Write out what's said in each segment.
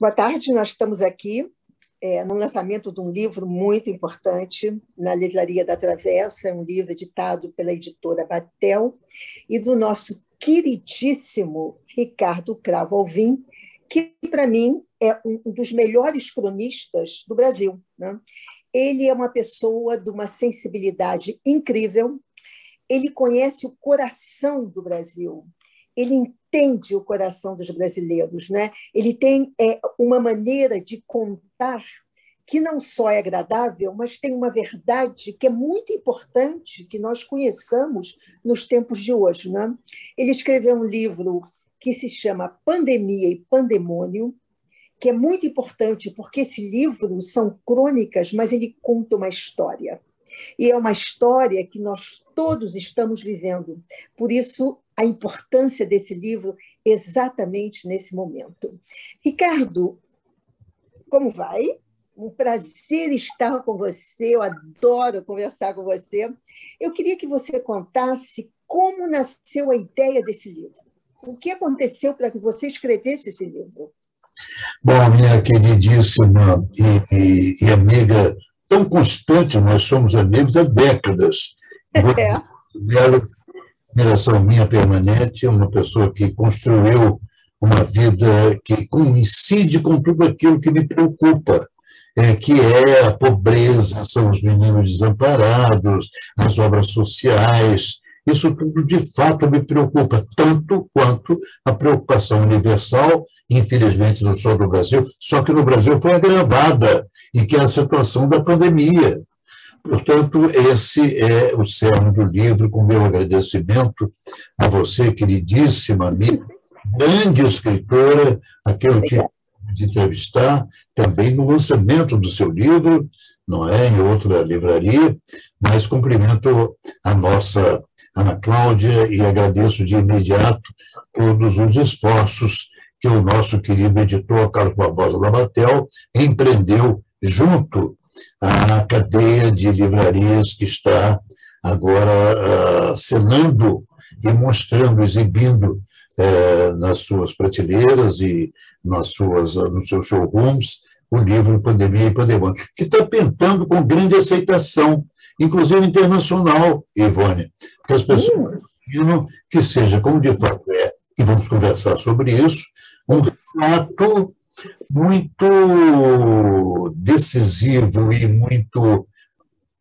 Boa tarde, nós estamos aqui no lançamento de um livro muito importante na Livraria da Travessa, é um livro editado pela editora Batel, e do nosso queridíssimo Ricardo Cravo Alvim, que, para mim, é um dos melhores cronistas do Brasil, né? Ele é uma pessoa de uma sensibilidade incrível, ele conhece o coração do Brasil, ele entende o coração dos brasileiros, né? Ele tem uma maneira de contar que não só é agradável, mas tem uma verdade que é muito importante que nós conheçamos nos tempos de hoje, né? Ele escreveu um livro que se chama Pandemia e Pandemônio, que é muito importante porque esse livro são crônicas, mas ele conta uma história. E é uma história que nós todos estamos vivendo. Por isso, a importância desse livro exatamente nesse momento. Ricardo, como vai? Um prazer estar com você, eu adoro conversar com você. Eu queria que você contasse como nasceu a ideia desse livro. O que aconteceu para que você escrevesse esse livro? Bom, minha queridíssima e amiga tão constante, nós somos amigos há décadas. Admiração minha permanente, uma pessoa que construiu uma vida que coincide com tudo aquilo que me preocupa, que é a pobreza, são os meninos desamparados, as obras sociais. Isso tudo, de fato, me preocupa, tanto quanto a preocupação universal, infelizmente não só do Brasil, só que no Brasil foi agravada, e que é a situação da pandemia. Portanto, esse é o cerne do livro, com meu agradecimento a você, queridíssima amiga, grande escritora, a quem eu tive de entrevistar, também no lançamento do seu livro, não é em outra livraria, mas cumprimento a nossa Ana Cláudia e agradeço de imediato todos os esforços que o nosso querido editor Carlos Barbosa da Batel empreendeu junto à cadeia de livrarias que está agora assinando e mostrando, exibindo nas suas prateleiras e nos seus showrooms o livro Pandemia e Pandemônio, que está pintando com grande aceitação, inclusive internacional, Ivone, porque as pessoas imaginam que seja, como de fato é, e vamos conversar sobre isso, um relato muito decisivo e muito,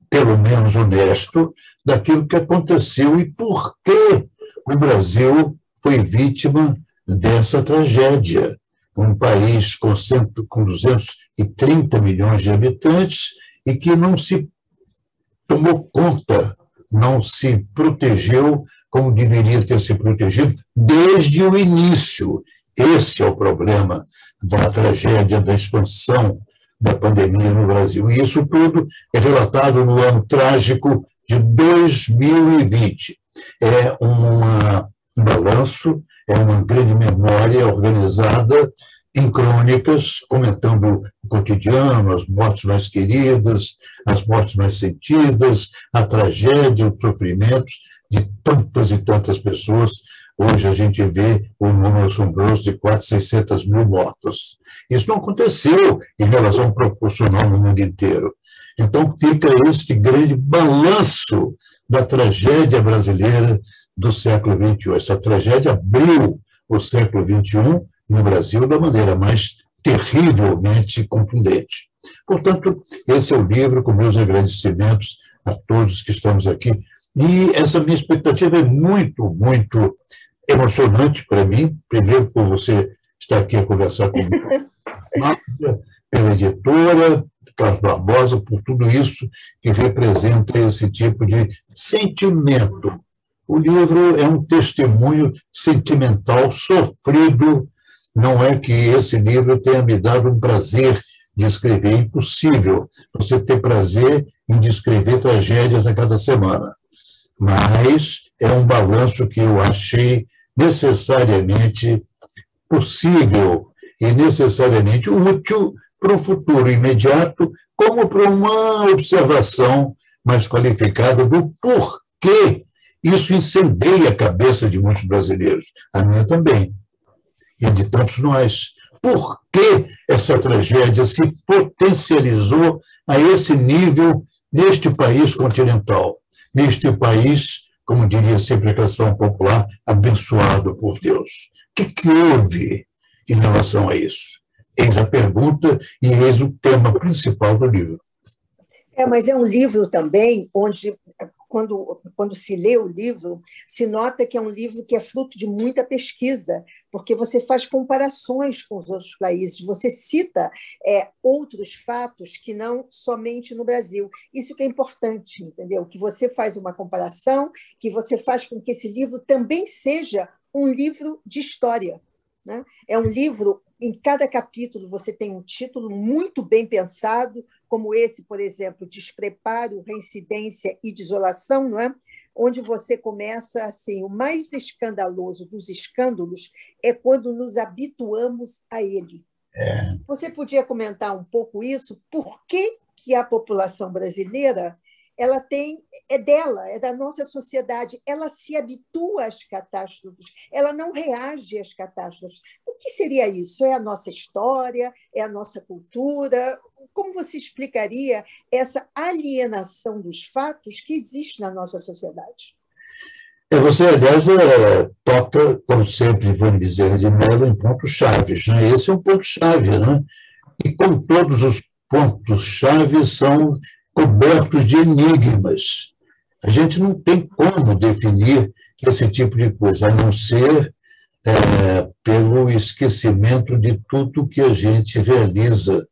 pelo menos, honesto daquilo que aconteceu e por que o Brasil foi vítima dessa tragédia. Um país com 230 milhões de habitantes e que não se tomou conta, não se protegeu como deveria ter se protegido desde o início. Esse é o problema da tragédia, da expansão da pandemia no Brasil. E isso tudo é relatado no ano trágico de 2020. É um balanço, é uma grande memória organizada em crônicas, comentando o cotidiano, as mortes mais queridas, as mortes mais sentidas, a tragédia, os sofrimentos de tantas e tantas pessoas. Hoje a gente vê um número assombroso de 400, 600 mil mortos. Isso não aconteceu em relação proporcional no mundo inteiro. Então fica este grande balanço da tragédia brasileira do século XXI. Essa tragédia abriu o século XXI no Brasil da maneira mais terrivelmente contundente. Portanto, esse é o livro, com meus agradecimentos a todos que estamos aqui. E essa minha expectativa é muito, muito emocionante para mim, primeiro por você estar aqui a conversar comigo, pela editora, Carlos Barbosa, por tudo isso que representa esse tipo de sentimento. O livro é um testemunho sentimental, sofrido. Não é que esse livro tenha me dado um prazer de escrever, é impossível você ter prazer em descrever tragédias a cada semana. Mas é um balanço que eu achei necessariamente possível e necessariamente útil para o futuro imediato, como para uma observação mais qualificada do porquê isso incendeia a cabeça de muitos brasileiros, a minha também, e de tantos nós. Por que essa tragédia se potencializou a esse nível neste país continental, neste país, como diria sempre a canção popular, abençoado por Deus. O que houve em relação a isso? Eis a pergunta e eis o tema principal do livro. Mas é um livro também onde, quando se lê o livro, se nota que é um livro que é fruto de muita pesquisa, porque você faz comparações com os outros países, você cita outros fatos que não somente no Brasil. Isso que é importante, entendeu? Que você faz uma comparação, que você faz com que esse livro também seja um livro de história, né? É um livro, em cada capítulo você tem um título muito bem pensado, como esse, por exemplo, Despreparo, Reincidência e Desolação, não é? Onde você começa assim, o mais escandaloso dos escândalos é quando nos habituamos a ele. Você podia comentar um pouco isso? Por que a população brasileira é dela, é da nossa sociedade, ela se habitua às catástrofes, ela não reage às catástrofes. O que seria isso? É a nossa história? É a nossa cultura? Como você explicaria essa alienação dos fatos que existe na nossa sociedade? Você, aliás, toca, como sempre, Ivone Bezerra de Mello, em pontos-chave. Né? Esse é um ponto-chave, né? E como todos os pontos-chave são cobertos de enigmas. A gente não tem como definir esse tipo de coisa, a não ser pelo esquecimento de tudo que a gente realiza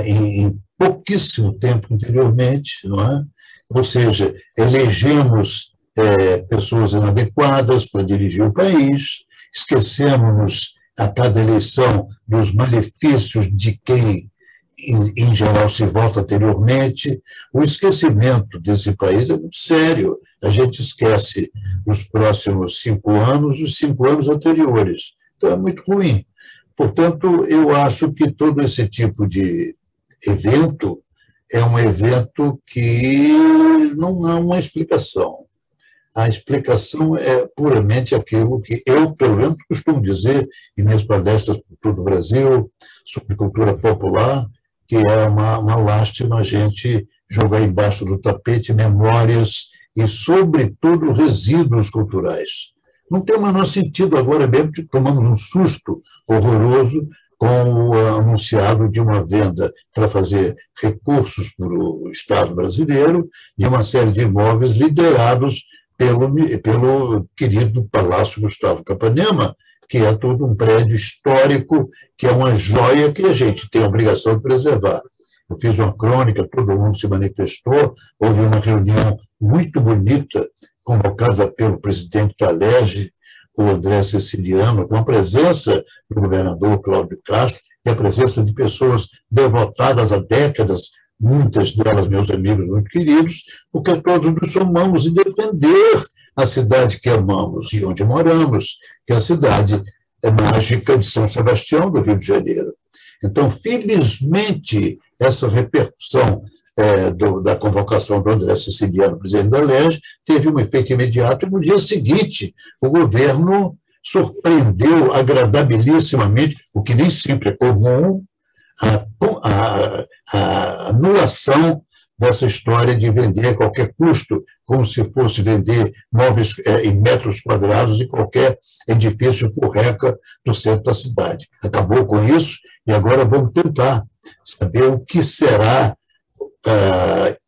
em pouquíssimo tempo anteriormente, não é? Ou seja, elegemos pessoas inadequadas para dirigir o país, esquecemos a cada eleição dos malefícios de quem em geral se vota anteriormente. O esquecimento desse país é muito sério. A gente esquece os próximos 5 anos, os 5 anos anteriores. Então, é muito ruim. Portanto, eu acho que todo esse tipo de evento é um evento que não há uma explicação. A explicação é puramente aquilo que eu, pelo menos, costumo dizer em minhas palestras por todo o Brasil, sobre cultura popular, que é uma lástima a gente jogar embaixo do tapete memórias e, sobretudo, resíduos culturais. Não tem o menor sentido agora mesmo que tomamos um susto horroroso com o anunciado de uma venda para fazer recursos para o Estado brasileiro de uma série de imóveis liderados pelo querido Palácio Gustavo Capanema, que é todo um prédio histórico, que é uma joia que a gente tem a obrigação de preservar. Eu fiz uma crônica, todo mundo se manifestou, houve uma reunião muito bonita, convocada pelo presidente da Alerj, o André Ceciliano, com a presença do governador Cláudio Castro e a presença de pessoas devotadas há décadas, muitas delas meus amigos muito queridos, porque todos nos somamos em defender a cidade que amamos e onde moramos, que é a cidade mágica de São Sebastião, do Rio de Janeiro. Então, felizmente, essa repercussão da convocação do André Ceciliano, presidente da Alerj, teve um efeito imediato, e no dia seguinte o governo surpreendeu agradabilíssimamente, o que nem sempre é comum, a anulação dessa história de vender a qualquer custo, como se fosse vender móveis em metros quadrados de qualquer edifício furreca do centro da cidade. Acabou com isso e agora vamos tentar saber o que será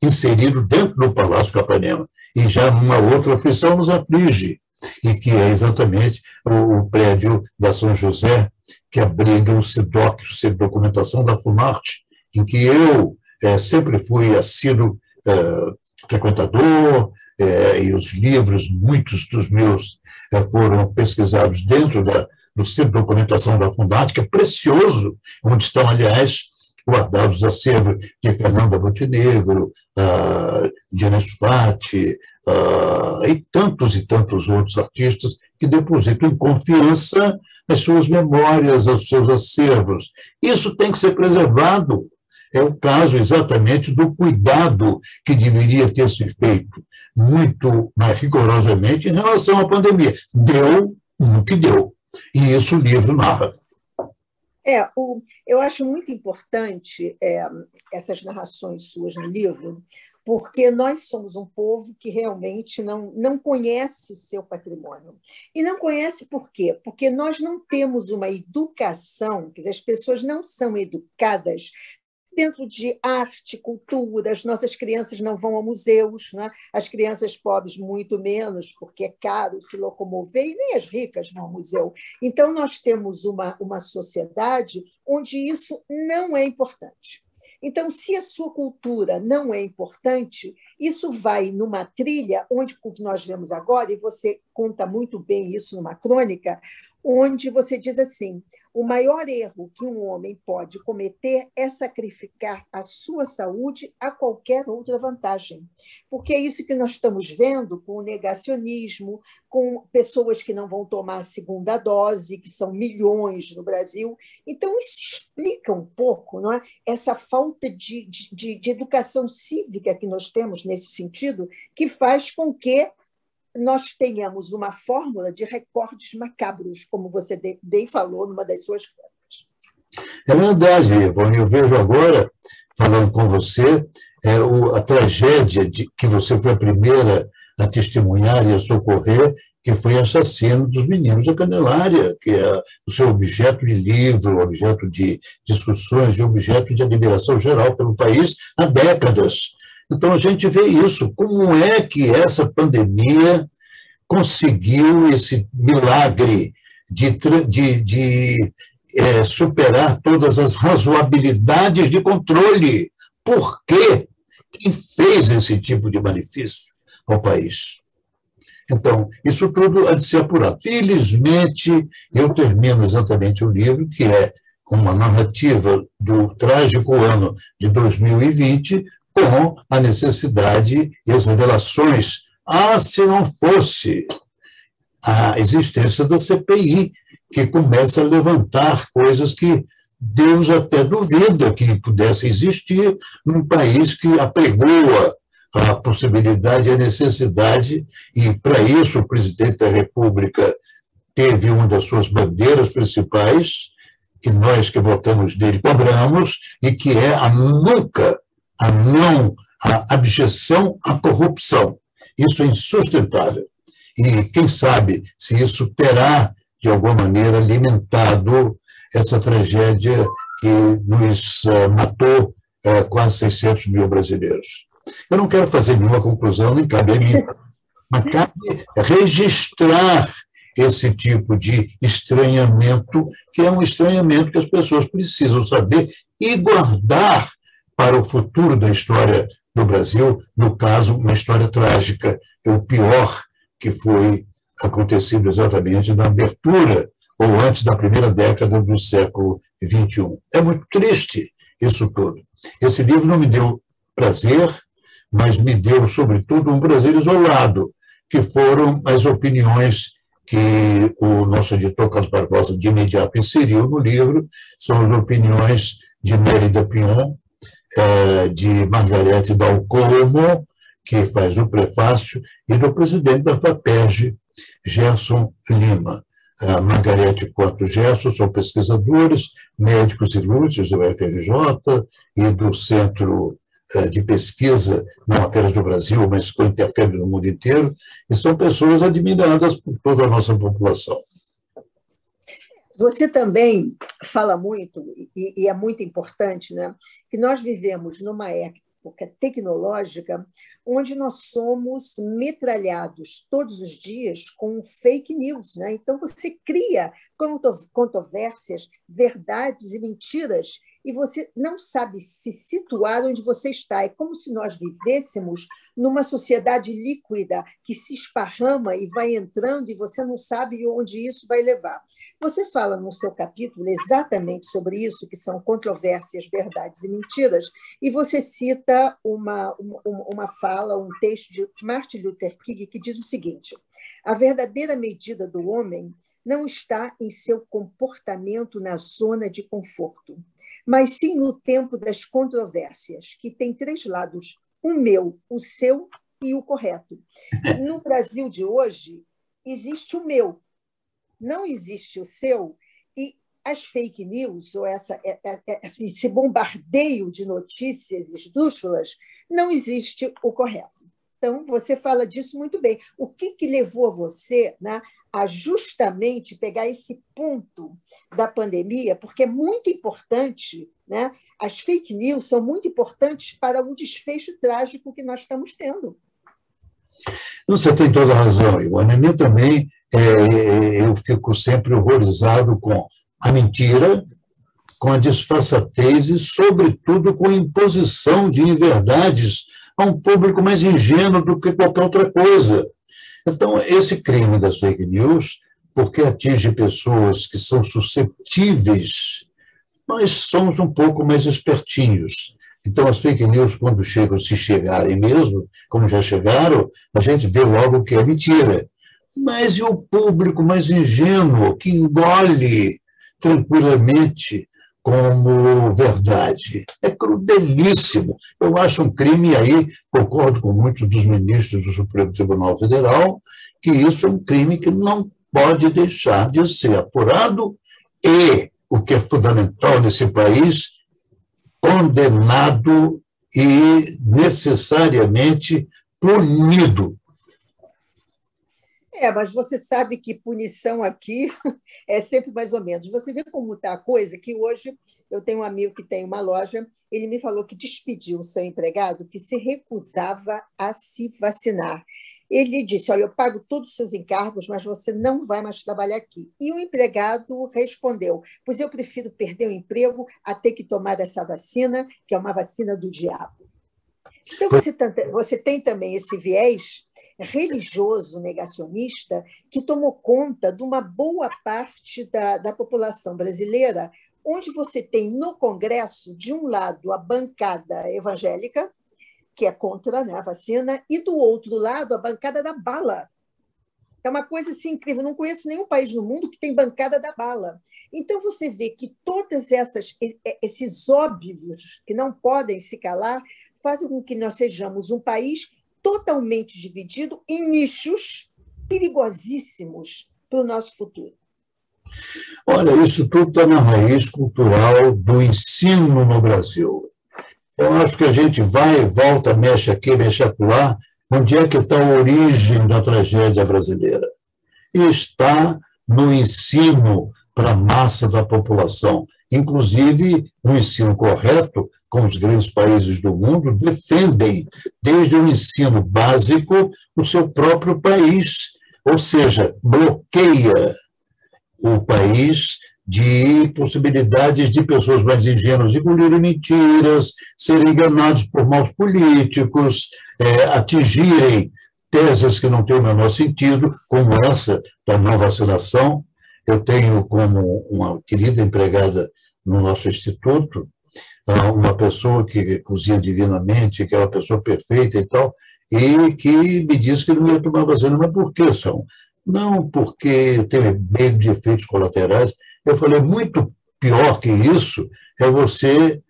inserido dentro do Palácio Capanema. E já uma outra aflição nos aflige, e que é exatamente o prédio da São José, que abriga o SIDOC, o Centro de Documentação da Funarte, em que eu sempre fui assíduo frequentador, e os livros, muitos dos meus, foram pesquisados dentro do Centro de Documentação da Funarte, que é precioso, onde estão, aliás, guardados acervos de Fernanda Montenegro, de Ernesto Patti, e tantos outros artistas que depositam em confiança as suas memórias, os seus acervos. Isso tem que ser preservado. É o caso exatamente do cuidado que deveria ter sido feito muito mais rigorosamente em relação à pandemia. Deu no que deu. E isso o livro narra. Eu acho muito importante essas narrações suas no livro, porque nós somos um povo que realmente não conhece o seu patrimônio. E não conhece por quê? Porque nós não temos uma educação, quer dizer, as pessoas não são educadas dentro de arte, cultura. As nossas crianças não vão a museus, né? As crianças pobres muito menos, porque é caro se locomover, e nem as ricas vão ao museu. Então, nós temos uma sociedade onde isso não é importante. Então, se a sua cultura não é importante, isso vai numa trilha onde o que nós vemos agora, e você conta muito bem isso numa crônica, onde você diz assim: o maior erro que um homem pode cometer é sacrificar a sua saúde a qualquer outra vantagem. Porque é isso que nós estamos vendo com o negacionismo, com pessoas que não vão tomar a segunda dose, que são milhões no Brasil. Então, isso explica um pouco, não é? Essa falta de educação cívica que nós temos nesse sentido, que faz com que nós tenhamos uma fórmula de recordes macabros, como você bem falou numa das suas crônicas. É verdade, Ivone. Eu vejo agora, falando com você, a tragédia de que você foi a primeira a testemunhar e a socorrer, que foi o assassino dos meninos da Candelária, que é o seu objeto de livro, objeto de discussões e objeto de admiração geral pelo país há décadas. Então, a gente vê isso. Como é que essa pandemia conseguiu esse milagre de superar todas as razoabilidades de controle? Por quê? Quem fez esse tipo de malefício ao país? Então, isso tudo há de ser apurado. Felizmente, eu termino exatamente o livro, que é uma narrativa do trágico ano de 2020, com a necessidade e as revelações. Se não fosse a existência da CPI, que começa a levantar coisas que Deus até duvida que pudesse existir num país que apregoa a possibilidade e a necessidade, e para isso o presidente da República teve uma das suas bandeiras principais, que nós que votamos nele cobramos, e que é a abjeção à corrupção. Isso é insustentável. E quem sabe se isso terá, de alguma maneira, alimentado essa tragédia que nos matou quase 600 mil brasileiros. Eu não quero fazer nenhuma conclusão, nem cabe a mim, mas cabe registrar esse tipo de estranhamento, que é um estranhamento que as pessoas precisam saber e guardar para o futuro da história do Brasil, no caso, uma história trágica, é o pior que foi acontecido exatamente na abertura ou antes da primeira década do século XXI. É muito triste isso tudo. Esse livro não me deu prazer, mas me deu, sobretudo, um prazer isolado, que foram as opiniões que o nosso editor Carlos Barbosa de imediato inseriu no livro, são as opiniões de Mérida Pion, de Margarete Dalcomo, que faz o prefácio, e do presidente da FAPERJ, Gerson Lima. A Margarete quanto o Gerson são pesquisadores, médicos ilustres do FRJ e do Centro de Pesquisa, não apenas do Brasil, mas com intercâmbio no mundo inteiro, e são pessoas admiradas por toda a nossa população. Você também fala muito, e é muito importante, né, que nós vivemos numa época tecnológica onde nós somos metralhados todos os dias com fake news, né? Então, você cria controvérsias, verdades e mentiras, e você não sabe se situar onde você está. É como se nós vivêssemos numa sociedade líquida que se esparrama e vai entrando, e você não sabe onde isso vai levar. Você fala no seu capítulo exatamente sobre isso, que são controvérsias, verdades e mentiras, e você cita uma fala, um texto de Martin Luther King, que diz o seguinte: a verdadeira medida do homem não está em seu comportamento na zona de conforto, mas sim no tempo das controvérsias, que tem três lados: o meu, o seu e o correto. No Brasil de hoje, existe o meu, não existe o seu, e as fake news, ou esse bombardeio de notícias esdrúxulas, não existe o correto. Então, você fala disso muito bem. O que levou você, né, a justamente pegar esse ponto da pandemia, porque é muito importante, né? As fake news são muito importantes para o desfecho trágico que nós estamos tendo. Você tem toda a razão, Ivone. A mim também, eu fico sempre horrorizado com a mentira, com a disfarçatez e, sobretudo, com a imposição de inverdades a um público mais ingênuo do que qualquer outra coisa. Então, esse crime das fake news, porque atinge pessoas que são suscetíveis, nós somos um pouco mais espertinhos. Então, as fake news, quando chegam, se chegarem mesmo, como já chegaram, a gente vê logo que é mentira. Mas e o público mais ingênuo, que engole tranquilamente como verdade? É crudelíssimo. Eu acho um crime, e aí concordo com muitos dos ministros do Supremo Tribunal Federal, que isso é um crime que não pode deixar de ser apurado e, o que é fundamental nesse país, condenado e necessariamente punido. Mas você sabe que punição aqui é sempre mais ou menos. Você vê como está a coisa, que hoje eu tenho um amigo que tem uma loja, ele me falou que despediu o seu empregado que se recusava a se vacinar. Ele disse, olha, eu pago todos os seus encargos, mas você não vai mais trabalhar aqui. E o empregado respondeu, pois eu prefiro perder o emprego a ter que tomar essa vacina, que é uma vacina do diabo. Então, você tem também esse viés religioso negacionista que tomou conta de uma boa parte da população brasileira, onde você tem no Congresso, de um lado, a bancada evangélica, que é contra, né, a vacina, e do outro lado, a bancada da bala. É uma coisa assim, incrível. Eu não conheço nenhum país no mundo que tem bancada da bala. Então, você vê que todos esses óbvios que não podem se calar fazem com que nós sejamos um país totalmente dividido em nichos perigosíssimos para o nosso futuro. Olha, isso tudo está na raiz cultural do ensino no Brasil. Eu acho que a gente vai, volta, mexe aqui, mexe acolá. Onde é que está a origem da tragédia brasileira? E está no ensino para a massa da população. Inclusive, um ensino correto, como os grandes países do mundo defendem, desde o ensino básico, o seu próprio país. Ou seja, bloqueia o país de possibilidades de pessoas mais ingênuas engolirem mentiras, serem enganados por maus políticos, atingirem teses que não têm o menor sentido, como essa da não vacinação. Eu tenho como uma querida empregada no nosso instituto, uma pessoa que cozinha divinamente, que é uma pessoa perfeita e tal, e que me disse que não ia tomar vacina. Mas por que, São? Não, porque tem medo de efeitos colaterais. Eu falei, muito pior que isso é você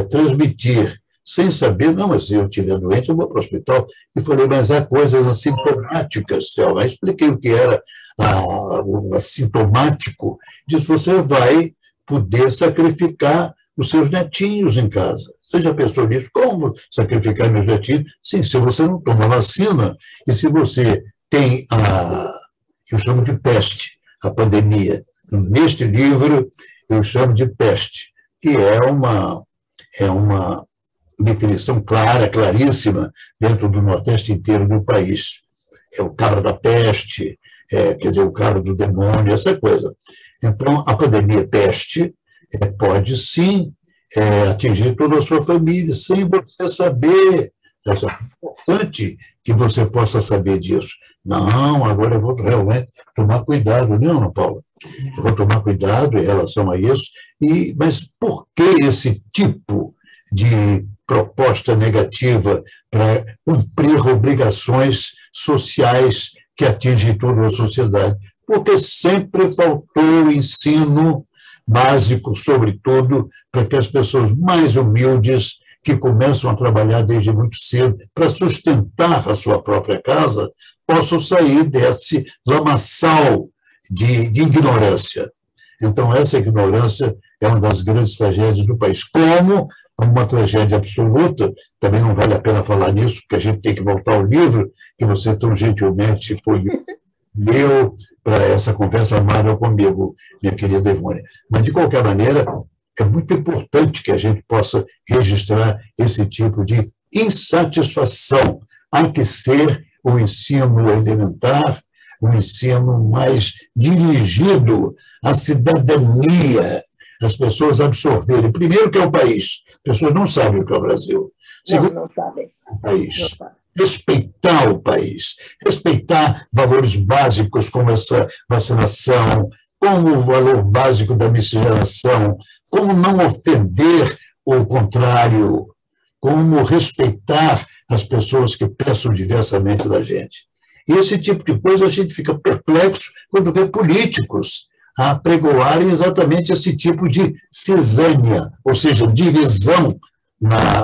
transmitir, sem saber, não, mas se eu estiver doente, eu vou para o hospital. E falei, mas há coisas assintomáticas, Selma. Eu expliquei o que era o assintomático. Disse, você vai poder sacrificar os seus netinhos em casa. Você já pensou nisso? Como sacrificar meus netinhos? Sim, se você não toma vacina, e se você tem eu chamo de peste, a pandemia. Neste livro, eu chamo de peste, que é uma definição clara, claríssima, dentro do Nordeste inteiro do país. É o cara da peste, quer dizer, o cara do demônio, essa coisa. Então, a pandemia peste pode, sim, atingir toda a sua família, sem você saber. É importante que você possa saber disso. Não, agora eu vou realmente tomar cuidado. Não, Paulo, eu vou tomar cuidado em relação a isso. Mas por que esse tipo de proposta negativa para cumprir obrigações sociais que atingem toda a sociedade? Porque sempre faltou o ensino básico, sobretudo, para que as pessoas mais humildes, que começam a trabalhar desde muito cedo para sustentar a sua própria casa, possam sair desse lamaçal de ignorância. Então, essa ignorância é uma das grandes tragédias do país. Como uma tragédia absoluta, também não vale a pena falar nisso, porque a gente tem que voltar ao livro, que você tão gentilmente foi leu para essa conversa amável comigo, minha querida Ivone. Mas, de qualquer maneira, é muito importante que a gente possa registrar esse tipo de insatisfação. Há que ser o ensino elementar, o ensino mais dirigido à cidadania, as pessoas absorverem. Primeiro, que é o país. As pessoas não sabem o que é o Brasil. Segundo, Não sabem. o país. Respeitar o país, respeitar valores básicos como essa vacinação, como o valor básico da miscigenação, como não ofender o contrário, como respeitar as pessoas que pensam diversamente da gente. E esse tipo de coisa a gente fica perplexo quando vê políticos apregoarem exatamente esse tipo de cisânia, ou seja, divisão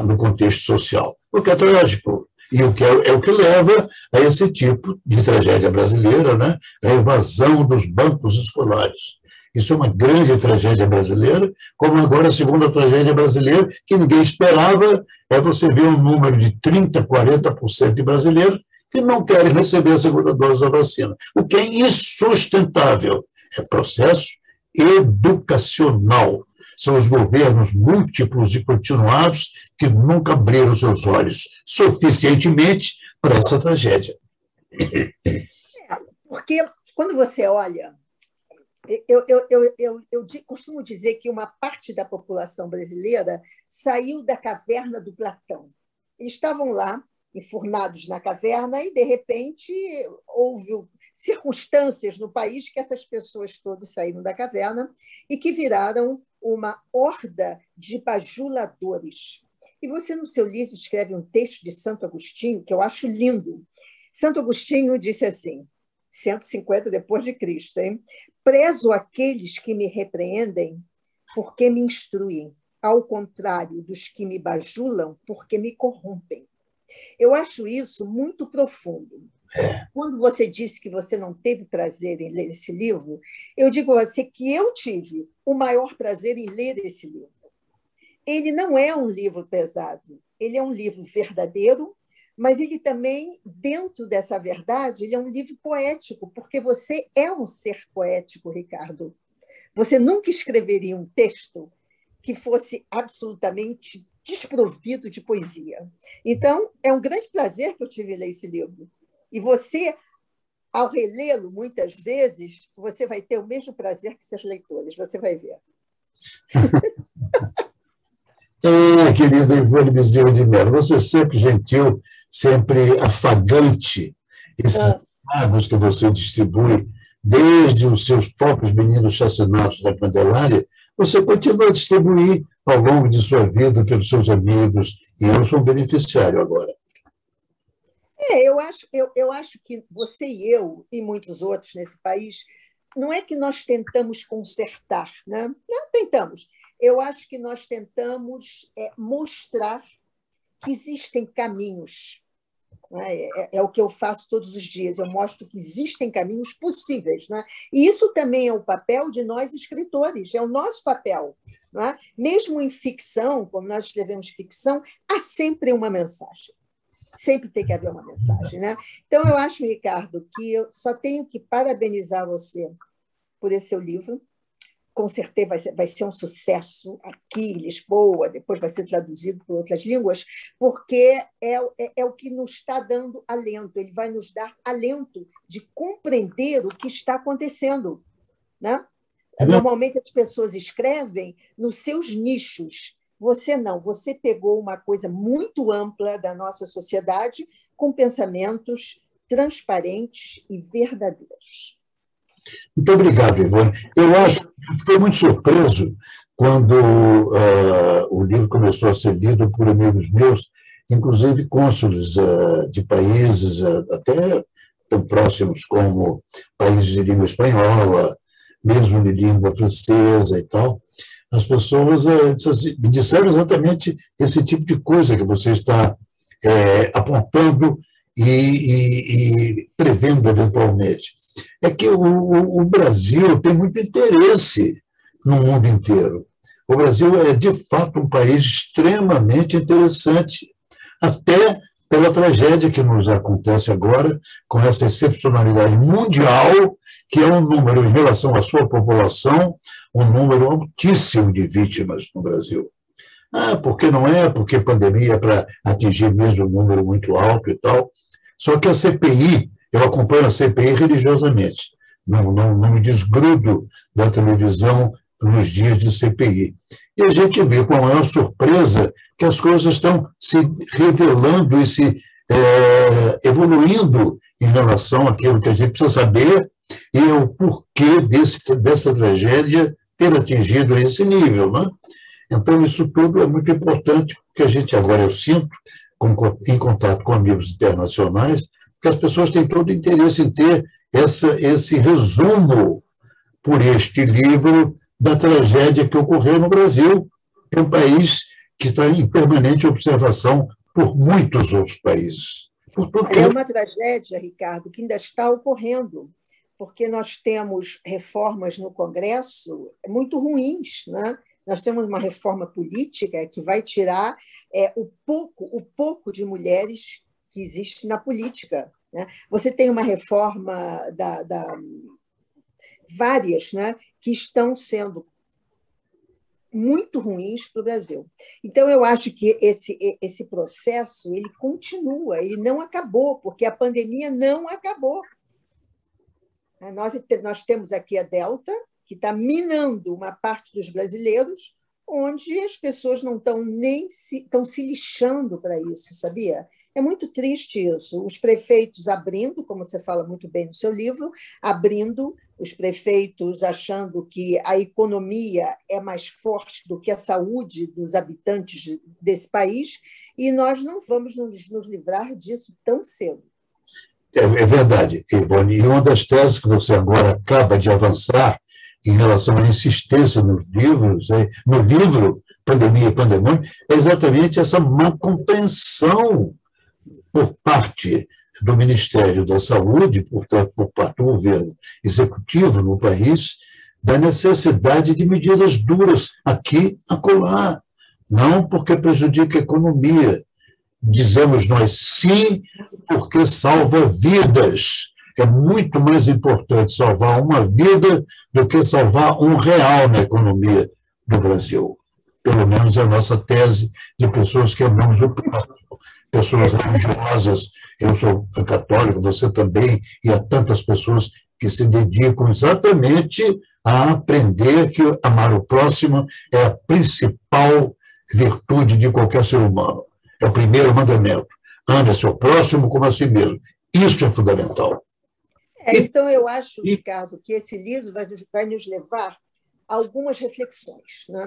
no contexto social, o que é trágico. E o que é o que leva a esse tipo de tragédia brasileira, né? A evasão dos bancos escolares. Isso é uma grande tragédia brasileira, como agora a segunda tragédia brasileira, que ninguém esperava, é você ver um número de 30%, 40% de brasileiros que não querem receber a segunda dose da vacina, o que é insustentável. É processo educacional. São os governos múltiplos e continuados que nunca abriram seus olhos suficientemente para essa tragédia. Porque quando você olha, eu costumo dizer que uma parte da população brasileira saiu da caverna do Platão. Eles estavam lá, enfurnados na caverna, e, de repente, houve circunstâncias no país que essas pessoas todas saíram da caverna e que viraram uma horda de bajuladores. E você, no seu livro, escreve um texto de Santo Agostinho, que eu acho lindo. Santo Agostinho disse assim, 150 depois de Cristo, hein? Prezo aqueles que me repreendem porque me instruem, ao contrário dos que me bajulam porque me corrompem. Eu acho isso muito profundo. Quando você disse que você não teve prazer em ler esse livro, eu digo a você que eu tive o maior prazer em ler esse livro. Ele não é um livro pesado, ele é um livro verdadeiro, mas ele também, dentro dessa verdade, ele é um livro poético, porque você é um ser poético, Ricardo. Você nunca escreveria um texto que fosse absolutamente desprovido de poesia. Então, é um grande prazer que eu tive em ler esse livro. E você, ao relê-lo muitas vezes, você vai ter o mesmo prazer que seus leitores, você vai ver. Querida Ivone Bezerra de Mello, você é sempre gentil, sempre afagante. Esses livros que você distribui, desde os seus próprios meninos chacinados da Candelária, você continua a distribuir ao longo de sua vida pelos seus amigos, e eu sou um beneficiário agora. Eu acho que você e eu, e muitos outros nesse país, não é que nós tentamos consertar, né? Não tentamos. Eu acho que nós tentamos mostrar que existem caminhos. Né? É o que eu faço todos os dias, eu mostro que existem caminhos possíveis. Né? E isso também é o papel de nós escritores, é o nosso papel. Né? Mesmo em ficção, quando nós escrevemos ficção, há sempre uma mensagem. Sempre tem que haver uma mensagem. Né? Então, eu acho, Ricardo, que eu só tenho que parabenizar você por esse seu livro. Com certeza vai ser um sucesso aqui em Lisboa, depois vai ser traduzido por outras línguas, porque é o que nos está dando alento, ele vai nos dar alento de compreender o que está acontecendo. Né? Normalmente as pessoas escrevem nos seus nichos, você não, você pegou uma coisa muito ampla da nossa sociedade com pensamentos transparentes e verdadeiros. Muito obrigado, Ivone. Eu fiquei muito surpreso quando o livro começou a ser lido por amigos meus, inclusive cônsules de países até tão próximos como países de língua espanhola, mesmo de língua francesa e tal. As pessoas me disseram exatamente esse tipo de coisa que você está apontando e prevendo eventualmente. É que o Brasil tem muito interesse no mundo inteiro. O Brasil é, de fato, um país extremamente interessante, até pela tragédia que nos acontece agora, com essa excepcionalidade mundial, que é um número, em relação à sua população, um número altíssimo de vítimas no Brasil. Ah, porque não é? Porque pandemia é para atingir mesmo um número muito alto e tal. Só que a CPI, eu acompanho a CPI religiosamente, não me desgrudo da televisão nos dias de CPI. E a gente vê com a maior surpresa que as coisas estão se revelando e se evoluindo em relação àquilo que a gente precisa saber e o porquê dessa tragédia ter atingido esse nível, né? Então, isso tudo é muito importante, porque a gente agora, eu sinto, em contato com amigos internacionais, que as pessoas têm todo interesse em ter esse resumo por este livro da tragédia que ocorreu no Brasil, que é um país que está em permanente observação por muitos outros países. É uma tragédia, Ricardo, que ainda está ocorrendo, porque nós temos reformas no Congresso muito ruins, né? Nós temos uma reforma política que vai tirar o pouco de mulheres que existe na política, né? Você tem uma reforma várias, né, que estão sendo muito ruins para o Brasil. Então, eu acho que esse processo ele continua, ele não acabou, porque a pandemia não acabou. Nós temos aqui a Delta, que está minando uma parte dos brasileiros, onde as pessoas não estão estão se lixando para isso, sabia? É muito triste isso. Os prefeitos abrindo, como você fala muito bem no seu livro, abrindo, os prefeitos achando que a economia é mais forte do que a saúde dos habitantes desse país, e nós não vamos nos livrar disso tão cedo. É verdade, Ivone. E uma das teses que você agora acaba de avançar em relação à insistência nos livros, no livro Pandemia e Pandemônio, é exatamente essa má compreensão por parte do Ministério da Saúde, portanto, por parte do governo executivo no país, da necessidade de medidas duras aqui, acolá. Não porque prejudica a economia. Dizemos nós sim, porque salva vidas. É muito mais importante salvar uma vida do que salvar R$ 1 na economia do Brasil. Pelo menos é a nossa tese de pessoas que amamos o próximo, pessoas religiosas. Eu sou católico, você também, e há tantas pessoas que se dedicam exatamente a aprender que amar o próximo é a principal virtude de qualquer ser humano. É o primeiro mandamento. Ame a seu próximo como a si mesmo. Isso é fundamental. Então, eu acho, Ricardo, que esse livro vai nos levar a algumas reflexões, né?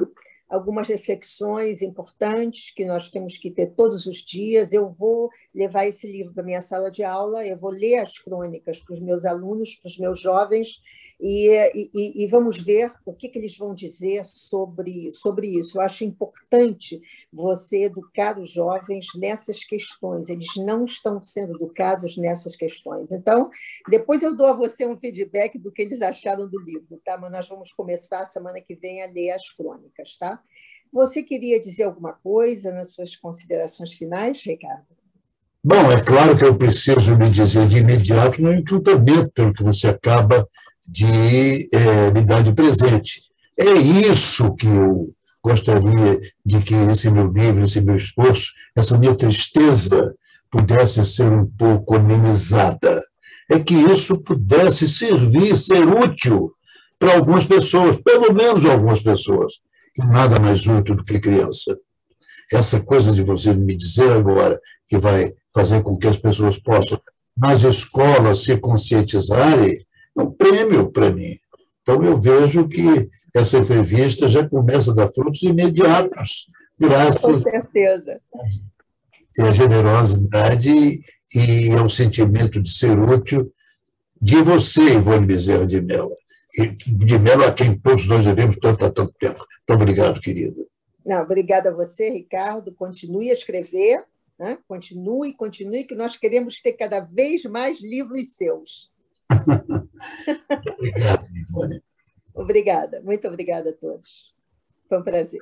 Algumas reflexões importantes que nós temos que ter todos os dias. Eu vou levar esse livro para a minha sala de aula, eu vou ler as crônicas para os meus alunos, para os meus jovens, e vamos ver o que eles vão dizer sobre isso. Eu acho importante você educar os jovens nessas questões. Eles não estão sendo educados nessas questões. Então, depois eu dou a você um feedback do que eles acharam do livro, tá? Mas nós vamos começar a semana que vem a ler as crônicas, tá? Você queria dizer alguma coisa nas suas considerações finais, Ricardo? Bom, é claro que eu preciso me dizer de imediato no encantamento pelo que você acaba de me dar de presente. É isso que eu gostaria de que esse meu livro, esse meu esforço, essa minha tristeza pudesse ser um pouco amenizada. É que isso pudesse servir, ser útil para algumas pessoas, pelo menos algumas pessoas, e nada mais útil do que criança. Essa coisa de você me dizer agora que vai fazer com que as pessoas possam, nas escolas, se conscientizarem, é um prêmio para mim. Então, eu vejo que essa entrevista já começa a dar frutos imediatos, graças à generosidade e ao sentimento de ser útil de você, Ivone Bezerra de Mello. E de Mello, a quem todos nós devemos tanto há tanto tempo. Muito obrigado, querido. Não, obrigada a você, Ricardo. Continue a escrever, né? Continue, que nós queremos ter cada vez mais livros seus. Obrigado, Ivone. Obrigada, muito obrigada a todos. Foi um prazer.